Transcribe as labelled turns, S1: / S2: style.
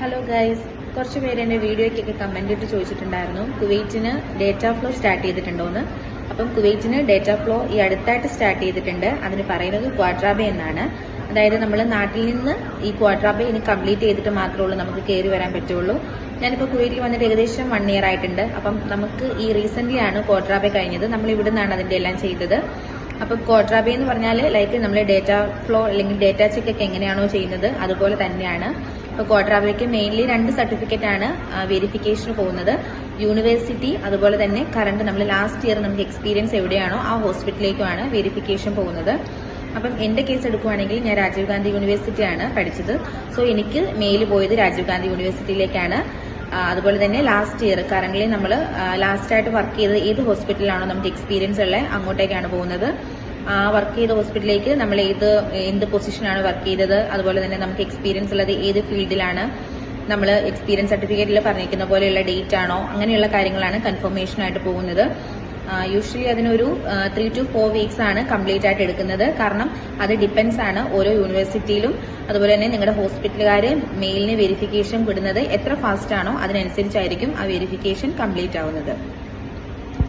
S1: Hello guys, കുറച്ച് പേര് എൻ്റെ വീഡിയോയ്ക്കൊക്കെ കമന്റ് ഇട്ട് ചോദിച്ചിട്ടുണ്ടായിരുന്നു കുവൈറ്റിന് ഡേറ്റ ഫ്ലോ സ്റ്റാർട്ട് ചെയ്തിട്ടുണ്ടോന്ന്. അപ്പം കുവൈറ്റിന് ഡേറ്റ ഫ്ലോ ഈ അടുത്തായിട്ട് സ്റ്റാർട്ട് ചെയ്തിട്ടുണ്ട്. അതിന് പറയുന്നത് ക്വാഡ്രാബെ എന്നാണ്. അതായത് നമ്മൾ നാട്ടിൽ നിന്ന് ഈ ക്വാഡ്രാബെ ഇനി കംപ്ലീറ്റ് ചെയ്തിട്ട് മാത്രമേ ഉള്ളൂ നമുക്ക് കയറി വരാൻ പറ്റുള്ളൂ. ഞാനിപ്പോൾ കുവൈറ്റിൽ വന്നിട്ട് ഏകദേശം 1 ഇയർ ആയിട്ടുണ്ട്. അപ്പം നമുക്ക് ഈ റീസെന്റ് ആണ് ക്വാഡ്രാബെ കഴിഞ്ഞത്. നമ്മൾ ഇവിടെ നിന്നാണ് അതിന്റെ എല്ലാം ചെയ്തത്. അപ്പം ക്വാഡ്രാബെ എന്ന് പറഞ്ഞാൽ ലൈക്ക് നമ്മൾ ഡേറ്റ ഫ്ലോ അല്ലെങ്കിൽ ഡേറ്റ ചെക്ക് ഒക്കെ എങ്ങനെയാണോ ചെയ്യുന്നത് അതുപോലെ തന്നെയാണ്. ഇപ്പോൾ ക്വാഡ്രാബെക്ക് മെയിൻലി 2 സർട്ടിഫിക്കറ്റ് ആണ് വെരിഫിക്കേഷന് പോകുന്നത്. യൂണിവേഴ്സിറ്റി അതുപോലെ തന്നെ കറണ്ട് നമ്മൾ ലാസ്റ്റ് ഇയർ നമുക്ക് എക്സ്പീരിയൻസ് എവിടെയാണോ ആ ഹോസ്പിറ്റലിലേക്കുമാണ് വെരിഫിക്കേഷൻ പോകുന്നത്. അപ്പം എന്റെ കേസ് എടുക്കുവാണെങ്കിൽ ഞാൻ രാജീവ് ഗാന്ധി യൂണിവേഴ്സിറ്റിയാണ് പഠിച്ചത്. സോ എനിക്ക് മെയിൽ പോയത് രാജീവ് ഗാന്ധി യൂണിവേഴ്സിറ്റിയിലേക്കാണ്. അതുപോലെ തന്നെ ലാസ്റ്റ് ഇയർ കറന്റ് നമ്മൾ ലാസ്റ്റ് ആയിട്ട് വർക്ക് ചെയ്തത് ഏത് ഹോസ്പിറ്റലിലാണോ നമുക്ക് എക്സ്പീരിയൻസ് ഉള്ളത് അങ്ങോട്ടേക്കാണ് പോകുന്നത്. വർക്ക് ചെയ്ത ഹോസ്പിറ്റലിലേക്ക് നമ്മൾ എന്ത് പൊസിഷനാണ് വർക്ക് ചെയ്തത്, അതുപോലെ തന്നെ നമുക്ക് എക്സ്പീരിയൻസ് ഉള്ളത് ഏത് ഫീൽഡിലാണ്, നമ്മൾ എക്സ്പീരിയൻസ് സർട്ടിഫിക്കറ്റിൽ പറഞ്ഞിരിക്കുന്ന പോലെയുള്ള ഡേറ്റ് ആണോ, അങ്ങനെയുള്ള കാര്യങ്ങളാണ് കൺഫർമേഷൻ ആയിട്ട് പോകുന്നത്. യൂഷ്വലി അതിനൊരു 3 to 4 വീക്സ് ആണ് കംപ്ലീറ്റ് ആയിട്ട് എടുക്കുന്നത്. കാരണം അത് ഡിപ്പെൻസ് ആണ് ഓരോ യൂണിവേഴ്സിറ്റിയിലും. അതുപോലെ തന്നെ നിങ്ങളുടെ ഹോസ്പിറ്റലുകാർ മെയിലിന് വെരിഫിക്കേഷൻ വിടുന്നത് എത്ര ഫാസ്റ്റ് ആണോ അതിനനുസരിച്ചായിരിക്കും ആ വെരിഫിക്കേഷൻ കംപ്ലീറ്റ് ആവുന്നത്.